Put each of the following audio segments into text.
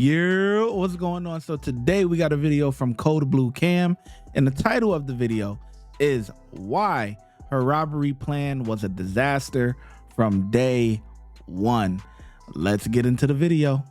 Yeah, what's going on? So today we got a video from Code Blue Cam, and the title of the video is why her robbery plan was a disaster from day one. Let's get into the video.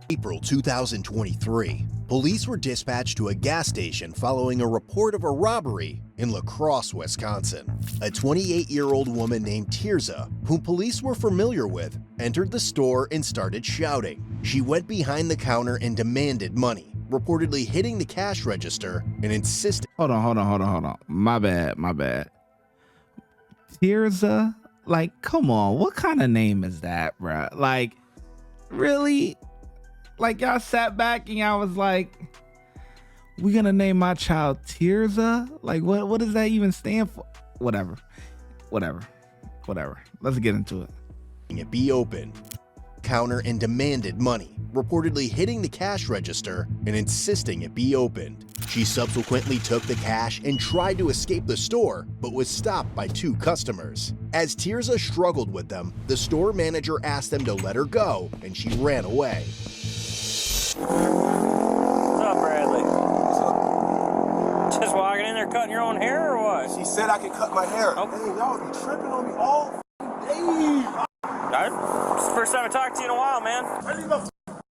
April 2023, police were dispatched to a gas station following a report of a robbery in Lacrosse, Wisconsin. A 28-year-old woman named Tirzah, whom police were familiar with, entered the store and started shouting. She went behind the counter and demanded money, reportedly hitting the cash register and insisted. Hold on. My bad. Tirzah? Like, come on. What kind of name is that, bruh? Like, really? Like, y'all sat back and y'all was like, we gonna name my child Tirzah? Like, what does that even stand for? Whatever. Let's get into it. It be open counter and demanded money, reportedly hitting the cash register and insisting it be opened. She subsequently took the cash and tried to escape the store, but was stopped by two customers. As Tirzah struggled with them, the store manager asked them to let her go, and she ran away. What's up, Bradley? Just walking in there cutting your own hair or what? She said I could cut my hair. Oh. Hey, y'all be tripping on me all day. It's the first time I talked to you in a while, man. I need my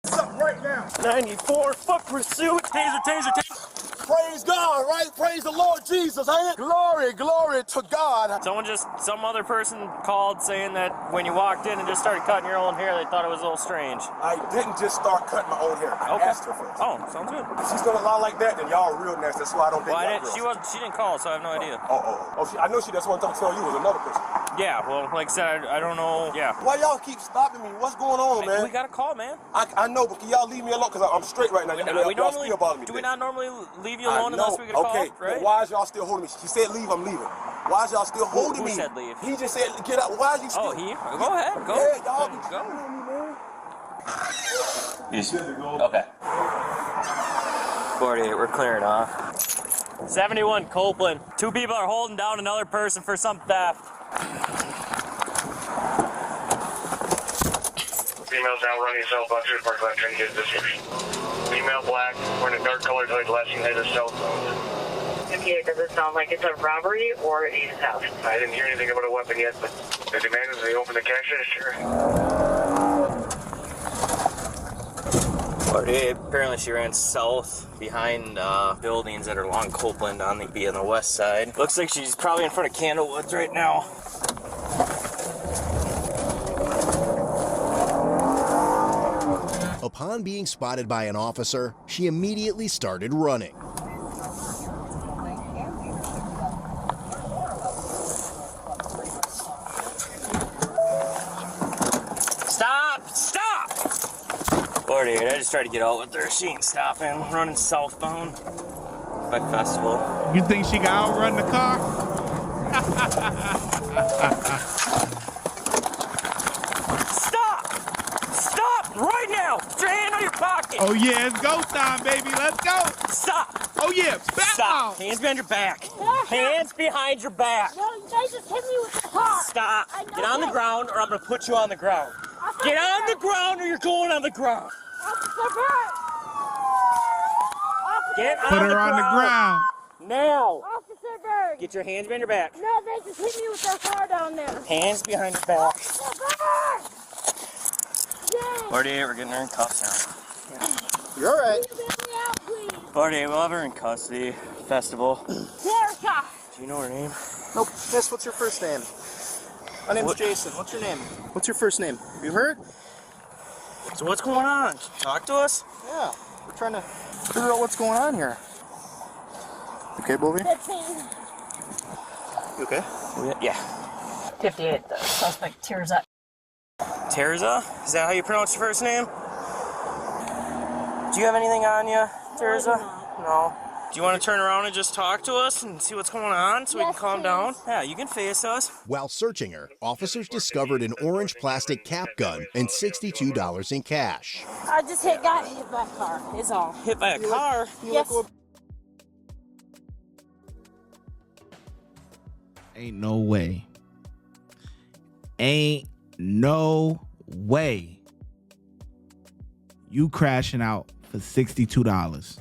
something right now. 94, fuck pursuit. Taser. Praise God, right? Praise the Lord Jesus, ain't it? Glory to God. Some other person called saying that when you walked in and just started cutting your own hair, they thought it was a little strange. I didn't just start cutting my own hair. I asked her first. Oh, sounds good. If she's gonna lie like that, then y'all are real nasty. That's why I don't think y'all girls. She didn't call, so I have no idea. I know she just wanted to tell you was another person. Yeah, well, like I said, I don't know. Yeah. Why y'all keep stopping me? What's going on, man? We got a call, man. I know, but can y'all leave me alone? Because I'm straight right now. Y'all still bother me. Do we not normally leave you alone unless we get a call? Okay, right? but why is y'all still holding me? She said leave, I'm leaving. Why is y'all still holding me? Who said leave? He just said get out. Why is you still? Oh, he? Go ahead. Go. Yeah, y'all be go. tripping on me, man. Okay. 48, we're clearing off. 71 Copeland. Two people are holding down another person for some theft. Females now running cell phone through the park lot trying to get this here. Female black, wearing a dark colored hood, last seen has a cell phone. Okay, does it sound like it's a robbery or a theft? I didn't hear anything about a weapon yet, but the demand is they open the cash register. 48, apparently she ran south behind buildings that are along Copeland on the west side. Looks like she's probably in front of Candlewoods right now. Upon being spotted by an officer, she immediately started running. Stop! 48, I just tried to get out with her. She ain't stopping. Running southbound by Festival. You think she can outrun the car? Stop right now! Put your hand on your pocket! Oh yeah, it's go time, baby. Let's go. Stop! Oh yeah, back Stop! off. Hands behind your back. Hands behind your back. No, you guys just hit me with the car. Stop! I know Get on the that. ground or I'm gonna put you on the ground. Get on the ground or you're going on the ground. Officer Berg. Get Put on her on the ground. Now. Officer Berg. Get your hands behind your back. No, they just hit me with their car down there. Hands behind your back. Officer Berg. Yes. 48, we're getting her in cuffs now. You're all right. Can you get me out, please? 48, we'll have her in custody. Festival. Tirzah. Do you know her name? Nope. Miss, what's your first name? My name's Jason. What's your name? What's your first name? You heard? So what's going on? Talk to us? Yeah. We're trying to figure out what's going on here. Okay, Bobby? 15. You okay? Yeah. 58, the suspect Tirzah. Tirzah? Is that how you pronounce your first name? Do you have anything on you, Tirzah? No. Do you want to turn around and just talk to us and see what's going on so we can calm down? Yeah, you can face us. While searching her, officers discovered an orange plastic cap gun and $62 in cash. I just got hit by a car, is all. Hit by a car? Yes. Ain't no way. Ain't no way you crashing out for $62.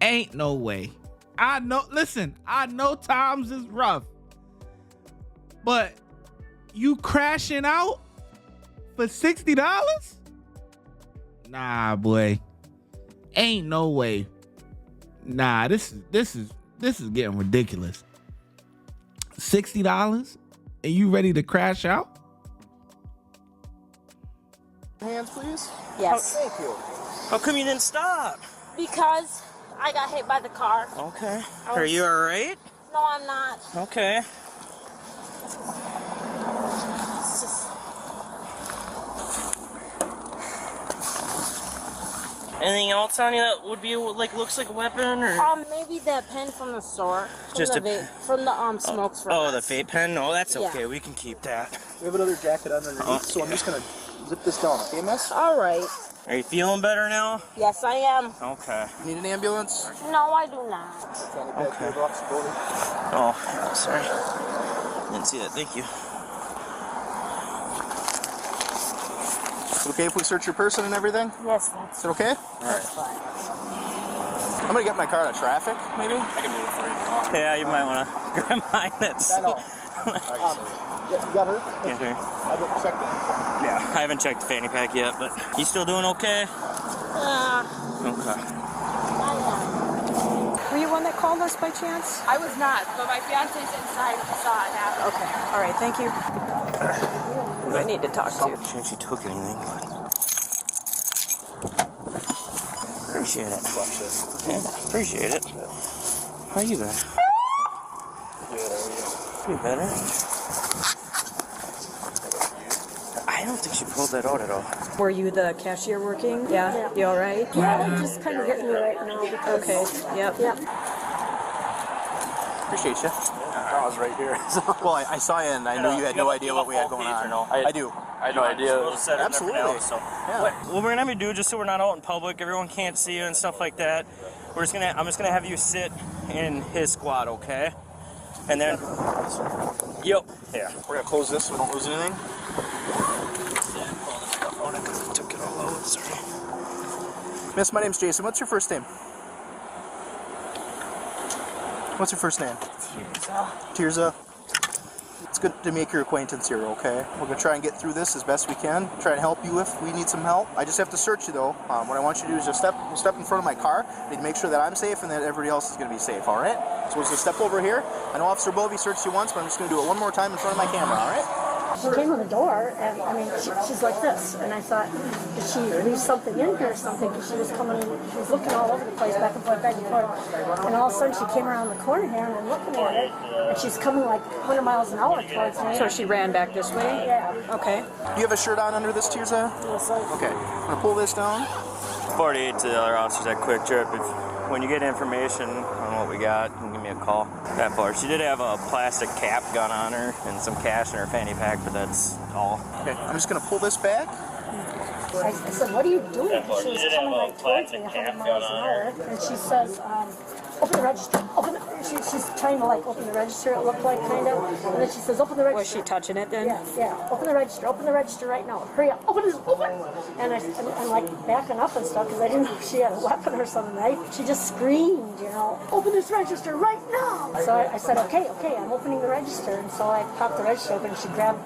Ain't no way. I know, listen, I know times is rough, but you crashing out for $60? Nah, boy. Ain't no way. Nah, this is getting ridiculous. $60 and you ready to crash out? Hands, please. Yes. Thank you. How come you didn't stop? Because I got hit by the car. Okay. Are you alright? No, I'm not. Okay. It's just... Anything else on you that would be like looks like a weapon or? Maybe the pen from the store. From Just the a- vape, from the smokes from Oh, the us. vape pen? No, that's Yeah. okay. We can keep that. We have another jacket underneath, so I'm just gonna zip this down, okay, miss? All right. Are you feeling better now? Yes, I am. Okay. Need an ambulance? No, I do not. Okay. Oh, yeah, sorry. Didn't see that. Thank you. Okay if we search your person and everything? Yes, Is it okay? that's fine. I'm gonna get my car out of traffic, maybe? I can do it for you. Yeah, you might want to grab mine. That's. I know. You got her? Yeah, here. I haven't checked it. Yeah, I haven't checked the fanny pack yet, but you still doing okay? Okay. Were you one that called us by chance? I was not, but my fiance's inside saw it happen. Okay. All right. Thank you. Who do I need to talk to? I'm sure she took anything, but appreciate it. Yeah, appreciate it. How are you guys? You better? I don't think she pulled that out at all. Were you the cashier working? Yeah. You all right? Yeah, they're just kind of getting me right now because... Okay. Yep. Yep. Appreciate you. I was right here. Well, I saw you and I knew you had no idea what we had going on. I do. I had no idea. Absolutely. So, Yeah. what we're gonna have you do, just so we're not out in public, everyone can't see you and stuff like that. I'm just gonna have you sit in his squad, okay? And then, yep. Yeah. We're gonna close this so we don't lose anything. Took it all out. Sorry. Miss, my name's Jason. What's your first name? What's your first name? Tirzah. It's good to make your acquaintance here, okay? We're gonna try and get through this as best we can. Try and help you if we need some help. I just have to search you though. What I want you to do is just step in front of my car. I need to make sure that I'm safe and that everybody else is gonna be safe, all right? So we're just gonna step over here. I know Officer Bovey searched you once, but I'm just gonna do it one more time in front of my camera, all right? She came on the door, and I mean, she's like this, and I thought, did she leave something in here or something? Because she was looking all over the place, back and forth, and all of a sudden she came around the corner here, and I'm looking at it, and she's coming like 100 miles an hour towards me. So she ran back this way? Yeah. Okay. Do you have a shirt on under this, Tirzah? Yes, I do. Okay, I'm gonna pull this down. 48 to the other officers at Quick Trip. When you get information on what we got, you can give me a call. That part. She did have a plastic cap gun on her and some cash in her fanny pack, but that's all. Okay, I'm just gonna pull this back. I said, what are you doing? She was coming right towards me 100 miles an hour, and she says, open the register. She's trying to like open the register, it looked like, kind of. And then she says, open the register. Was she touching it then? Yeah. Open the register right now. Hurry up, open. And I'm like backing up and stuff because I didn't know if she had a weapon or something. She just screamed, open this register right now. So I said, okay, I'm opening the register. And so I popped the register open and she grabbed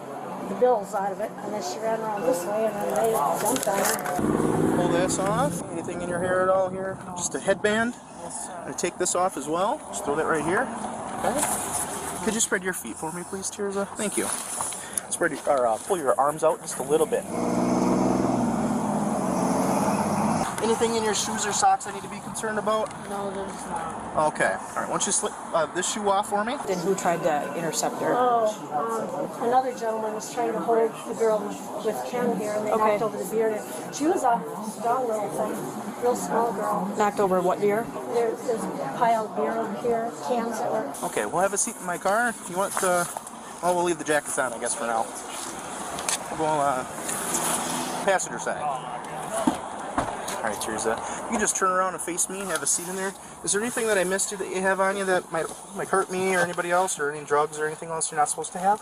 the bills out of it. And then she ran around this way and then they jumped on her. Pull this off. Anything in your hair at all here? Just a headband. I'm gonna take this off as well. Just throw that right here. Okay. Could you spread your feet for me, please, Tirzah? Thank you. Pull your arms out just a little bit. Anything in your shoes or socks I need to be concerned about? No, there's not. Okay. All right. Why don't you slip this shoe off for me? Then who tried to intercept her? Another gentleman was trying to hold the girl with Ken here, and they knocked over the beer. She was a strong little thing, real small girl. Knocked over what beer? There's a pile of beer over here, cans that were... Okay, we'll have a seat in my car. You want to... Well, we'll leave the jackets on, I guess, for now. We'll go passenger side. All right, Tirzah. You can just turn around and face me and have a seat in there. Is there anything that I missed that you have on you that might hurt me or anybody else, or any drugs or anything else you're not supposed to have?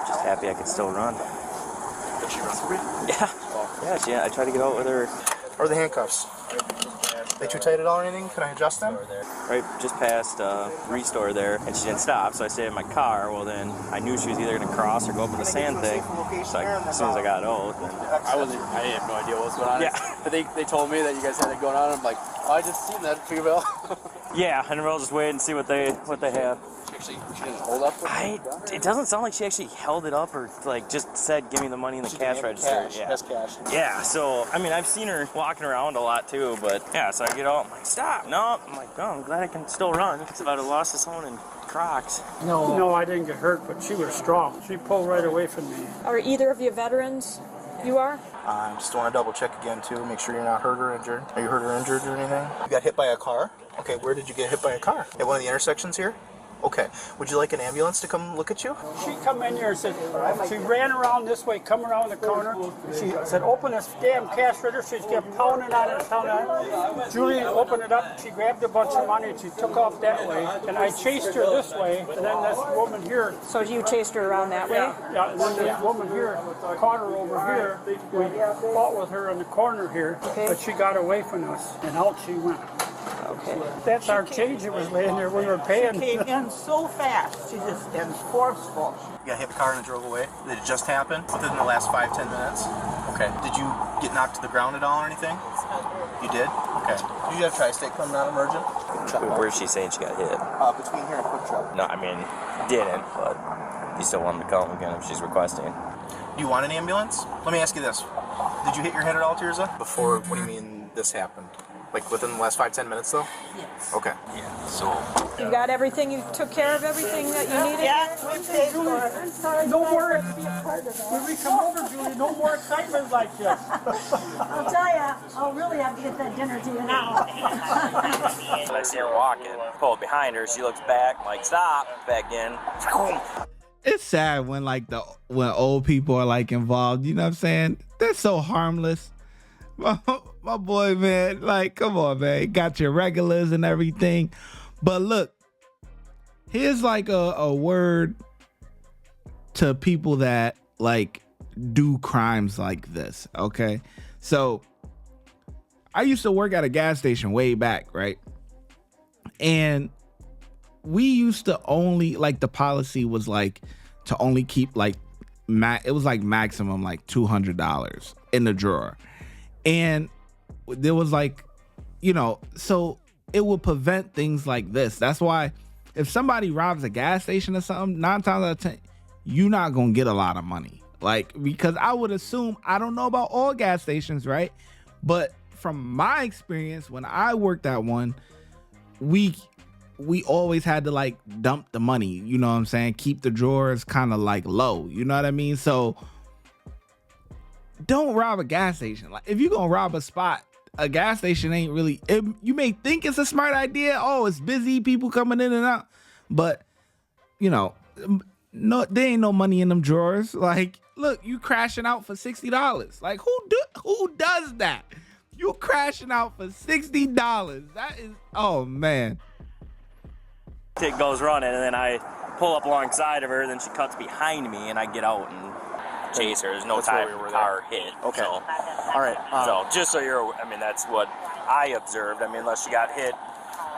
Just happy I can still run. Did she run for me? Yeah. Yeah, I tried to get out with her. Or the handcuffs? They too tight at all or anything? Can I adjust them? Right just past Restore there, and she didn't stop, so I stayed in my car. Well, then I knew she was either going to cross or go up in the sand thing. So as soon as I got out, then I have no idea what was going on. Yeah. But they told me that you guys had it going on. I'm like, oh, I just seen that female. yeah, and we'll just wait and see what they have. She didn't hold up. It doesn't sound like she actually held it up or like just said, "Give me the money in the cash register." Yeah, that's cash. Yeah, so I mean, I've seen her walking around a lot too, but yeah, so I get out, I'm like, stop, no, I'm like, no, I'm glad I can still run. It's about to lost his own in Crocs. No, I didn't get hurt, but she was strong. She pulled right away from me. Are either of you veterans? You are? I just want to double check again too, make sure you're not hurt or injured. Are you hurt or injured or anything? You got hit by a car? Okay, where did you get hit by a car? At one of the intersections here? Okay. Would you like an ambulance to come look at you? She come in here and said, she ran around this way, come around the corner. She said, open this damn cash register. She kept pounding on it, Julian opened it up. She grabbed a bunch of money and she took off that way. And I chased her this way. And then this woman here. So you chased her around that way? Yeah. And then this woman here caught her over here. We fought with her in the corner here. Okay. But she got away from us. And out she went. Okay. That's our change that was laying there. We were paying. She came in so fast. She just and forceful. You got hit by a car and it drove away? Did it just happen? Within the last 5-10 minutes? Okay. Did you get knocked to the ground at all or anything? You did? Okay. Did you have Tri-State come non-emergent? Where's she saying she got hit? Between here and Quick Trip. No, I mean, didn't, but you still want to call again if she's requesting. Do you want an ambulance? Let me ask you this. Did you hit your head at all, Tirzah? Before, what do you mean this happened? Like within the last 5-10 minutes though? Yes. Okay. Yeah. So you got everything, you took care of everything that you needed? Yeah, we paid for it. I'm sorry. No more. To be a part of that. When we come over, Julie, no more excitement like this. I'll tell you, I'll really have to get that dinner to you now. And I see her walking, pull behind her, she looks back, like, stop, back in. It's sad when when old people are like involved, you know what I'm saying? They're so harmless. My boy, man, like, come on, man. Got your regulars and everything. But look, here's like a word to people that like do crimes like this, okay? So I used to work at a gas station way back, right? And we used to only, like, the policy was like to only keep like, it was like maximum like $200 in the drawer. And there was like, you know, so it would prevent things like this. That's why if somebody robs a gas station or something, 9 times out of 10, you're not going to get a lot of money. Like, because I would assume, I don't know about all gas stations, right? But from my experience, when I worked at one, we always had to like dump the money, you know what I'm saying? Keep the drawers kind of like low, you know what I mean? So don't rob a gas station. Like, if you're gonna rob a spot, a gas station ain't really, you may think it's a smart idea. Oh, it's busy, people coming in and out, but you know, no, there ain't no money in them drawers. Like, look, you crashing out for $60. Like, who does that? You crashing out for $60. That is, oh man. It goes running, and then I pull up alongside of her, then she cuts behind me, and I get out and chase her. There's no time the car hit. Okay. So, all right. So just so you're, I mean, that's what I observed. I mean, unless she got hit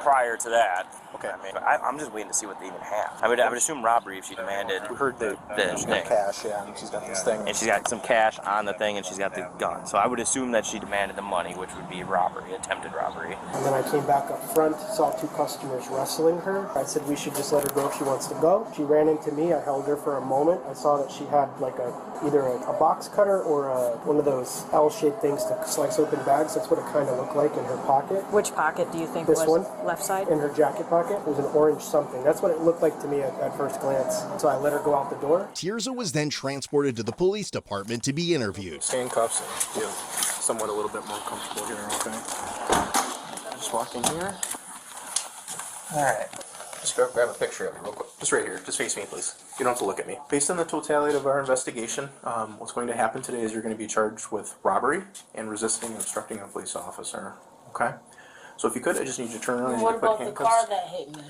prior to that. Okay. I mean, I'm just waiting to see what they even have. I would assume robbery if she demanded. We heard that she's got cash, yeah, and she's got this thing. And she's got some cash on the thing, and she's got the gun. So I would assume that she demanded the money, which would be robbery, attempted robbery. And then I came back up front, saw 2 customers wrestling her. I said we should just let her go if she wants to go. She ran into me. I held her for a moment. I saw that she had like either a box cutter or one of those L-shaped things to slice open bags. That's what it kind of looked like in her pocket. Which pocket do you think this was one? Left side? In her jacket pocket. It was an orange something. That's what it looked like to me at first glance. So I let her go out the door. Tirzah was then transported to the police department to be interviewed. Handcuffs and feel somewhat a little bit more comfortable here, okay? Just walk in here. Alright. Just grab a picture of me real quick. Just right here. Just face me, please. You don't have to look at me. Based on the totality of our investigation, what's going to happen today is you're going to be charged with robbery and resisting and obstructing a police officer. Okay? So if you could, I just need you to turn around and What put about the handcuffs. car that hit me?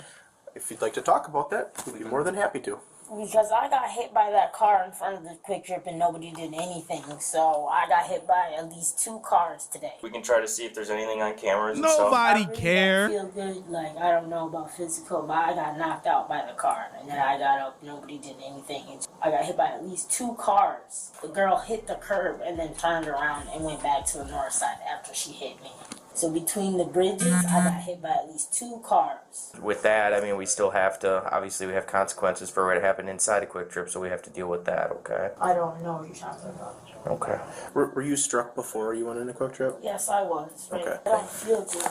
If you'd like to talk about that, we'd be more than happy to. Because I got hit by that car in front of the Quick Trip and nobody did anything. So I got hit by at least 2 cars today. We can try to see if there's anything on cameras and Nobody stuff. care. I feel good. Like, I don't know about physical, but I got knocked out by the car. And then I got up, nobody did anything. I got hit by at least 2 cars. The girl hit the curb and then turned around and went back to the north side after she hit me. So between the bridges, I got hit by at least 2 cars. With that, I mean, we still have to, obviously we have consequences for what happened inside a Quick Trip, so we have to deal with that, okay? I don't know what you're talking about. Okay. Were you struck before you went into Quick Trip? Yes, I was. Right? Okay. I don't feel good.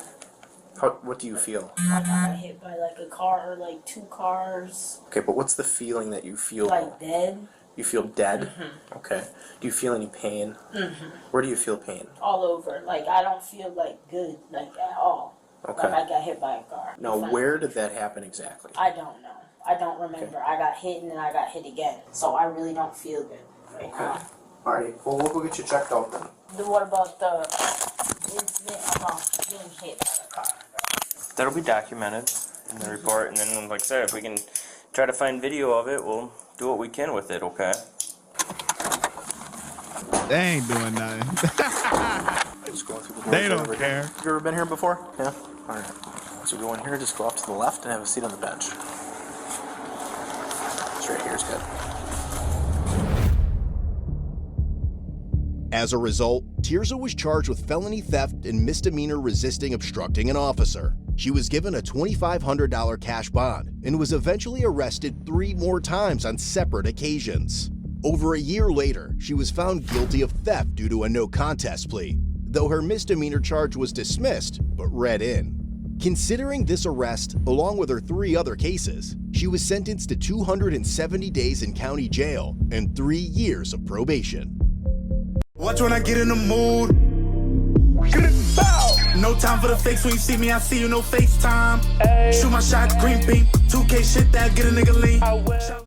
What do you feel? Like I got hit by like a car or like 2 cars. Okay, but what's the feeling that you feel? Like dead. You feel dead? Mm-hmm. Okay. Do you feel any pain? Mm-hmm. Where do you feel pain? All over. Like I don't feel like good, like at all. Okay. Like I got hit by a car. Now, where did that happen exactly? I don't know. I don't remember. Okay. I got hit and then I got hit again. So I really don't feel good right now. Alright, well, we'll go get you checked out then. What about the incident about getting hit by the car? That'll be documented in the report, and then, like I said, if we can try to find video of it, we'll do what we can with it, okay? They ain't doing nothing. Just going through the They doors don't over care. here. You ever been here before? Yeah? Alright. So go in here, just go off to the left and have a seat on the bench. This right here is good. As a result, Tirzah was charged with felony theft and misdemeanor resisting obstructing an officer. She was given a $2,500 cash bond and was eventually arrested 3 more times on separate occasions. Over a year later, she was found guilty of theft due to a no contest plea, though her misdemeanor charge was dismissed but read in. Considering this arrest, along with her 3 other cases, she was sentenced to 270 days in county jail and 3 years of probation. Watch when I get in the mood. No time for the fakes. When you see me, I see you, no FaceTime. Shoot my shot, green beam. 2K shit that get a nigga lean.